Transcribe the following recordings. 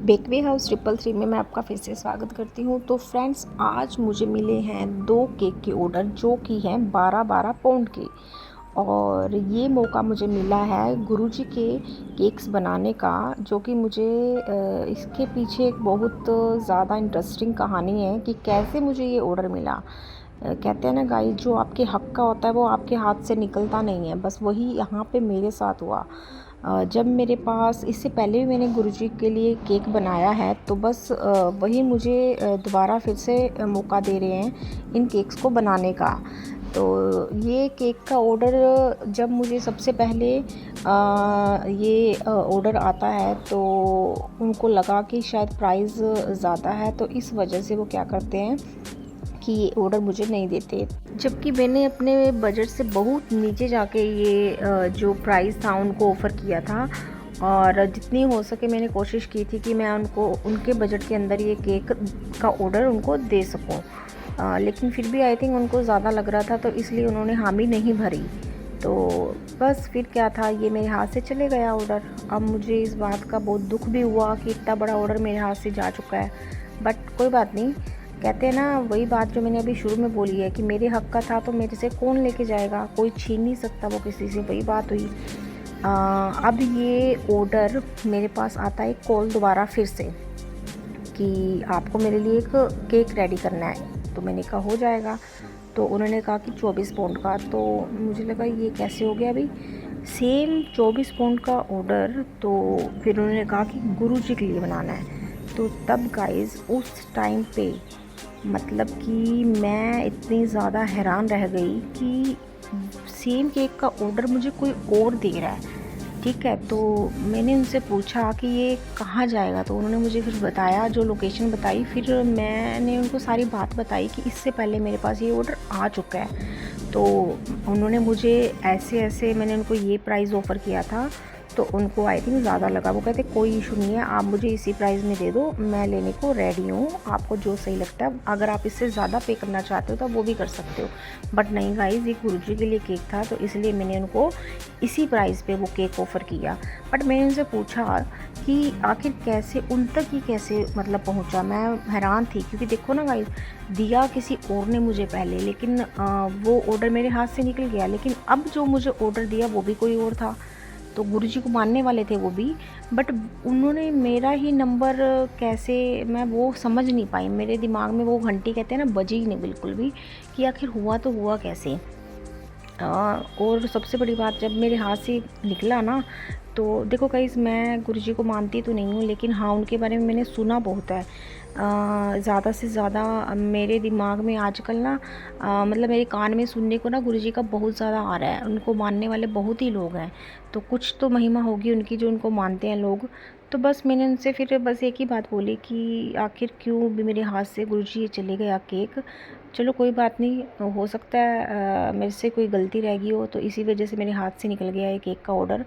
बेकवे house 333 में मैं आपका फिर से स्वागत करती हूँ। तो फ्रेंड्स, आज मुझे मिले हैं 2 केक के ऑर्डर जो कि हैं 12-12 पाउंड के। और ये मौका मुझे मिला है गुरुजी के केक्स बनाने का, जो कि मुझे इसके पीछे एक बहुत ज़्यादा इंटरेस्टिंग कहानी है कि कैसे मुझे ये ऑर्डर मिला। कहते हैं ना गाइस, जो आपके हक का होता है वो आपके हाथ से निकलता नहीं है। बस वही यहाँ पे मेरे साथ हुआ। जब मेरे पास इससे पहले भी मैंने गुरुजी के लिए केक बनाया है, तो बस वही मुझे दोबारा फिर से मौका दे रहे हैं इन केक्स को बनाने का। तो ये केक का ऑर्डर जब मुझे सबसे पहले ये ऑर्डर आता है, तो उनको लगा कि शायद प्राइस ज़्यादा है, तो इस वजह से वो क्या करते हैं कि ये ऑर्डर मुझे नहीं देते। जबकि मैंने अपने बजट से बहुत नीचे जाके ये जो प्राइस था उनको ऑफ़र किया था, और जितनी हो सके मैंने कोशिश की थी कि मैं उनको उनके बजट के अंदर ये केक का ऑर्डर उनको दे सकूं। लेकिन फिर भी आई थिंक उनको ज़्यादा लग रहा था, तो इसलिए उन्होंने हामी नहीं भरी। तो बस फिर क्या था, ये मेरे हाथ से चले गया ऑर्डर। अब मुझे इस बात का बहुत दुख भी हुआ कि इतना बड़ा ऑर्डर मेरे हाथ से जा चुका है, बट कोई बात नहीं। कहते हैं ना, वही बात जो मैंने अभी शुरू में बोली है कि मेरे हक का था तो मेरे से कौन लेके जाएगा, कोई छीन नहीं सकता वो किसी से, वही बात हुई। अब ये ऑर्डर मेरे पास आता है कॉल दोबारा फिर से कि आपको मेरे लिए एक केक रेडी करना है। तो मैंने कहा हो जाएगा। तो उन्होंने कहा कि 24 पाउंड का। तो मुझे लगा ये कैसे हो गया अभी सेम 24 पाउंड का ऑर्डर। तो फिर उन्होंने कहा कि गुरुजी के लिए बनाना है। तो तब गाइस उस टाइम पे मतलब कि मैं इतनी ज़्यादा हैरान रह गई कि सेम केक का ऑर्डर मुझे कोई और दे रहा है। ठीक है, तो मैंने उनसे पूछा कि ये कहाँ जाएगा। तो उन्होंने मुझे फिर बताया, जो लोकेशन बताई। फिर मैंने उनको सारी बात बताई कि इससे पहले मेरे पास ये ऑर्डर आ चुका है। तो उन्होंने मुझे ऐसे मैंने उनको ये प्राइस ऑफ़र किया था, तो उनको आई थिंक ज़्यादा लगा। वो कहते कोई इशू नहीं है, आप मुझे इसी प्राइस में दे दो, मैं लेने को रेडी हूँ, आपको जो सही लगता है। अगर आप इससे ज़्यादा पे करना चाहते हो तो वो भी कर सकते हो। बट नहीं गाइस, ये गुरुजी के लिए केक था, तो इसलिए मैंने उनको इसी प्राइस पे वो केक ऑफ़र किया। बट मैंने उनसे पूछा कि आखिर कैसे उन तक ही कैसे मतलब पहुँचा। मैं हैरान थी, क्योंकि देखो ना गाइस, दिया किसी और ने मुझे पहले, लेकिन वो ऑर्डर मेरे हाथ से निकल गया। लेकिन अब जो मुझे ऑर्डर दिया वो भी कोई और था। तो गुरुजी को मानने वाले थे वो भी, बट उन्होंने मेरा ही नंबर कैसे, मैं वो समझ नहीं पाई। मेरे दिमाग में वो घंटी कहते हैं ना, बजी ही नहीं बिल्कुल भी कि आखिर हुआ तो हुआ कैसे। और सबसे बड़ी बात, जब मेरे हाथ से निकला ना, तो देखो गाइस, मैं गुरुजी को मानती तो नहीं हूँ, लेकिन हाँ उनके बारे में मैंने सुना बहुत है। ज़्यादा से ज़्यादा मेरे दिमाग में आजकल ना मतलब मेरे कान में सुनने को ना गुरुजी का बहुत ज़्यादा आ रहा है। उनको मानने वाले बहुत ही लोग हैं, तो कुछ तो महिमा होगी उनकी जो उनको मानते हैं लोग। तो बस मैंने उनसे फिर बस एक ही बात बोली कि आखिर क्यों भी मेरे हाथ से गुरुजी ये चले गया केक। चलो कोई बात नहीं, हो सकता है मेरे से कोई गलती रह गई हो, तो इसी वजह से मेरे हाथ से निकल गया है केक का ऑर्डर।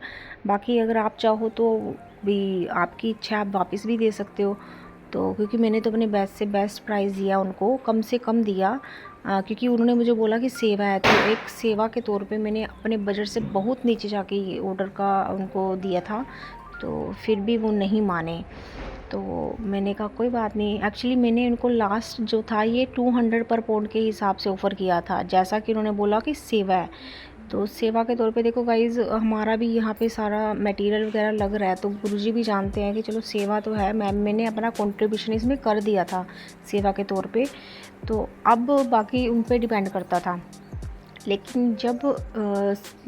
बाकी अगर आप चाहो तो भी आपकी इच्छा, आप वापस भी दे सकते हो। तो क्योंकि मैंने तो अपने बेस्ट से बेस्ट प्राइस दिया उनको, कम से कम दिया, क्योंकि उन्होंने मुझे बोला कि सेवा है, तो एक सेवा के तौर पे मैंने अपने बजट से बहुत नीचे जाके ये ऑर्डर का उनको दिया था। तो फिर भी वो नहीं माने। तो मैंने कहा कोई बात नहीं। एक्चुअली मैंने उनको लास्ट जो था ये 200 पर पाउंड के हिसाब से ऑफ़र किया था, जैसा कि उन्होंने बोला कि सेवा है। तो सेवा के तौर पे देखो गाइज़, हमारा भी यहाँ पे सारा मटेरियल वगैरह लग रहा है, तो गुरुजी भी जानते हैं कि चलो सेवा तो है, मैंने अपना कंट्रीब्यूशन इसमें कर दिया था सेवा के तौर पे। तो अब बाकी उन पे डिपेंड करता था। लेकिन जब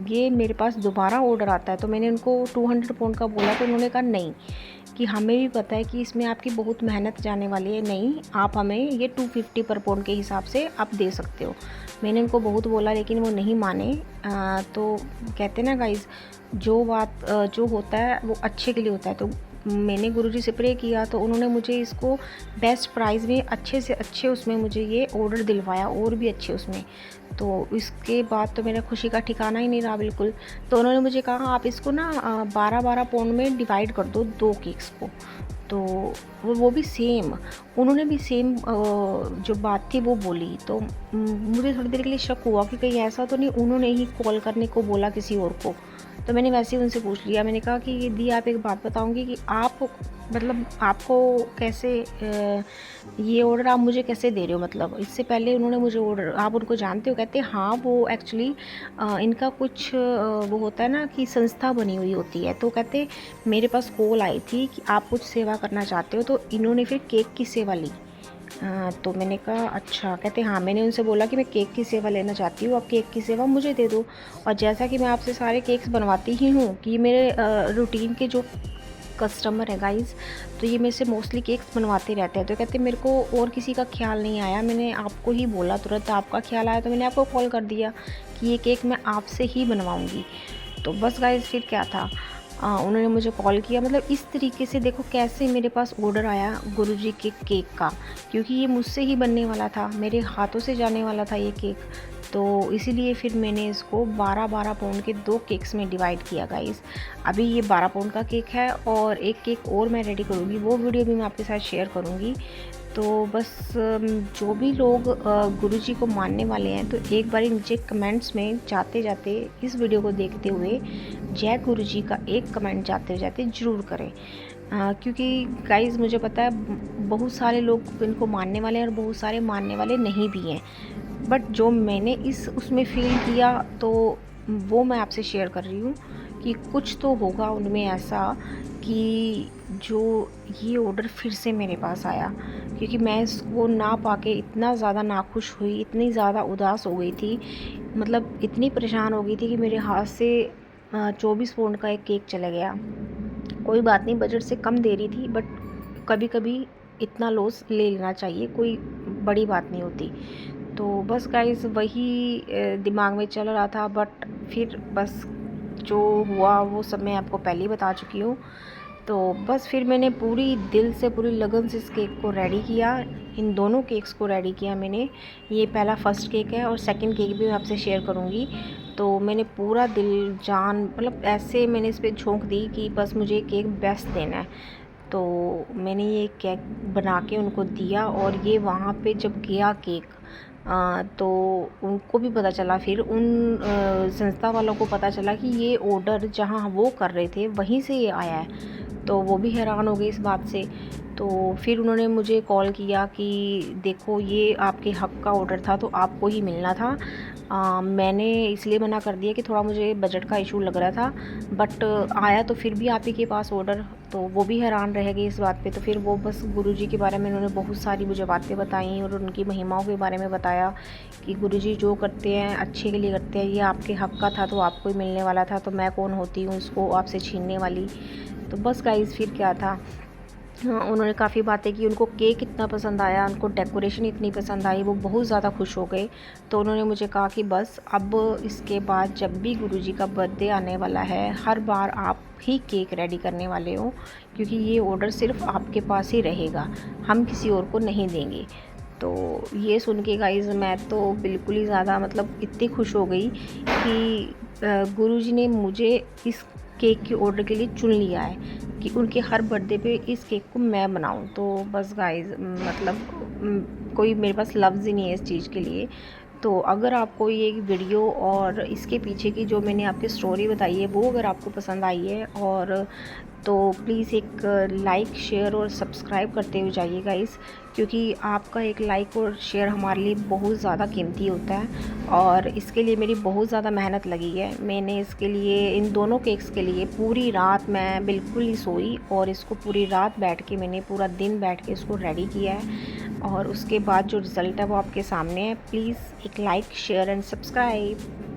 ये मेरे पास दोबारा ऑर्डर आता है, तो मैंने उनको 200 पाउंड का बोला, तो उन्होंने कहा नहीं, कि हमें भी पता है कि इसमें आपकी बहुत मेहनत जाने वाली है, नहीं आप हमें ये 250 पर पाउंड के हिसाब से आप दे सकते हो। मैंने उनको बहुत बोला, लेकिन वो नहीं माने। तो कहते ना गाइज़, जो बात जो होता है वो अच्छे के लिए होता है। तो मैंने गुरुजी से प्रे किया, तो उन्होंने मुझे इसको बेस्ट प्राइस में अच्छे से अच्छे उसमें मुझे ये ऑर्डर दिलवाया, और भी अच्छे उसमें। तो इसके बाद तो मेरा खुशी का ठिकाना ही नहीं रहा बिल्कुल। तो उन्होंने मुझे कहा आप इसको ना 12-12 पाउंड में डिवाइड कर दो 2 केक्स को। तो वो भी सेम, उन्होंने भी सेम जो बात थी वो बोली। तो मुझे थोड़ी देर के लिए शक हुआ कि कहीं ऐसा तो नहीं उन्होंने ही कॉल करने को बोला किसी और को। तो मैंने वैसे ही उनसे पूछ लिया, मैंने कहा कि दी आप एक बात बताऊँगी कि आप मतलब आपको कैसे ये ऑर्डर आप मुझे कैसे दे रहे हो, मतलब इससे पहले उन्होंने मुझे ऑर्डर, आप उनको जानते हो? कहते हाँ, वो एक्चुअली इनका कुछ वो होता है ना कि संस्था बनी हुई होती है। तो कहते मेरे पास कॉल आई थी कि आप कुछ सेवा करना चाहते हो, तो इन्होंने फिर केक की सेवा ली। तो मैंने कहा अच्छा। कहते हाँ, मैंने उनसे बोला कि मैं केक की सेवा लेना चाहती हूँ, आप केक की सेवा मुझे दे दो। और जैसा कि मैं आपसे सारे केक्स बनवाती ही हूँ कि मेरे रूटीन के जो कस्टमर है गाइज़, तो ये मेरे से मोस्टली केक्स बनवाते रहते हैं। तो कहते मेरे को और किसी का ख्याल नहीं आया, मैंने आपको ही बोला, तुरंत आपका ख्याल आया तो मैंने आपको कॉल कर दिया कि ये केक मैं आपसे ही बनवाऊँगी। तो बस गाइज़ फिर क्या था, उन्होंने मुझे कॉल किया, मतलब इस तरीके से देखो कैसे मेरे पास ऑर्डर आया गुरुजी के केक का, क्योंकि ये मुझसे ही बनने वाला था, मेरे हाथों से जाने वाला था ये केक। तो इसीलिए फिर मैंने इसको 12-12 पाउंड के 2 केक्स में डिवाइड किया गाइस। अभी ये 12 पाउंड का केक है और एक केक और मैं रेडी करूँगी, वो वीडियो भी मैं आपके साथ शेयर करूँगी। तो बस जो भी लोग गुरुजी को मानने वाले हैं, तो एक बार नीचे कमेंट्स में जाते जाते इस वीडियो को देखते हुए जय गुरुजी का एक कमेंट जाते जाते ज़रूर करें। क्योंकि गाइज़ मुझे पता है बहुत सारे लोग इनको मानने वाले हैं और बहुत सारे मानने वाले नहीं भी हैं, बट जो मैंने इस उसमें फ़ील किया तो वो मैं आपसे शेयर कर रही हूँ कि कुछ तो होगा उनमें ऐसा कि जो ये ऑर्डर फिर से मेरे पास आया, क्योंकि मैं इसको ना पाके इतना ज़्यादा नाखुश हुई, इतनी ज़्यादा उदास हो गई थी, मतलब इतनी परेशान हो गई थी कि मेरे हाथ से 24 पाउंड का एक केक चला गया। कोई बात नहीं, बजट से कम दे रही थी, बट कभी कभी इतना लॉस ले लेना चाहिए, कोई बड़ी बात नहीं होती। तो बस गाइस वही दिमाग में चल रहा था, बट फिर बस जो हुआ वो सब मैं आपको पहले ही बता चुकी हूँ। तो बस फिर मैंने पूरी दिल से पूरी लगन से इस केक को रेडी किया, इन दोनों केक्स को रेडी किया मैंने। ये पहला फर्स्ट केक है और सेकंड केक भी मैं आपसे शेयर करूँगी। तो मैंने पूरा दिल जान मतलब ऐसे मैंने इस पर झोंक दी कि बस मुझे केक बेस्ट देना है। तो मैंने ये केक बना के उनको दिया और ये वहाँ पे जब गया केक, तो उनको भी पता चला, फिर उन संस्था वालों को पता चला कि ये ऑर्डर जहाँ वो कर रहे थे वहीं से ये आया है। तो वो भी हैरान हो गए इस बात से। तो फिर उन्होंने मुझे कॉल किया कि देखो ये आपके हक़ का ऑर्डर था, तो आपको ही मिलना था। मैंने इसलिए मना कर दिया कि थोड़ा मुझे बजट का इशू लग रहा था, बट आया तो फिर भी आप ही के पास ऑर्डर। तो वो भी हैरान रह गए इस बात पे। तो फिर वो बस गुरुजी के बारे में उन्होंने बहुत सारी मुझे बातें बताई और उनकी महिमाओं के बारे में बताया कि गुरुजी जो करते हैं अच्छे के लिए करते हैं, ये आपके हक़ का था तो आपको ही मिलने वाला था, तो मैं कौन होती हूँ इसको आपसे छीनने वाली। तो बस गाइस फिर क्या था, हाँ, उन्होंने काफ़ी बातें की, उनको केक इतना पसंद आया, उनको डेकोरेशन इतनी पसंद आई, वो बहुत ज़्यादा खुश हो गए। तो उन्होंने मुझे कहा कि बस अब इसके बाद जब भी गुरुजी का बर्थडे आने वाला है, हर बार आप ही केक रेडी करने वाले हो, क्योंकि ये ऑर्डर सिर्फ आपके पास ही रहेगा, हम किसी और को नहीं देंगे। तो ये सुन के गाइज़ मैं तो बिल्कुल ही ज़्यादा मतलब इतनी खुश हो गई कि गुरुजी ने मुझे इस केक के ऑर्डर के लिए चुन लिया है कि उनके हर बर्थडे पे इस केक को मैं बनाऊं। तो बस गाइस मतलब कोई मेरे पास लफ्ज़ ही नहीं है इस चीज़ के लिए। तो अगर आपको ये वीडियो और इसके पीछे की जो मैंने आपकी स्टोरी बताई है वो अगर आपको पसंद आई है, और तो प्लीज़ एक लाइक शेयर और सब्सक्राइब करते हुए जाइए गाइस, क्योंकि आपका एक लाइक और शेयर हमारे लिए बहुत ज़्यादा कीमती होता है। और इसके लिए मेरी बहुत ज़्यादा मेहनत लगी है। मैंने इसके लिए इन दोनों केक्स के लिए पूरी रात मैं बिल्कुल ही सोई और इसको पूरी रात बैठ के मैंने पूरा दिन बैठ के इसको रेडी किया है, और उसके बाद जो रिज़ल्ट है वो आपके सामने है। प्लीज़ एक लाइक शेयर एंड सब्सक्राइब।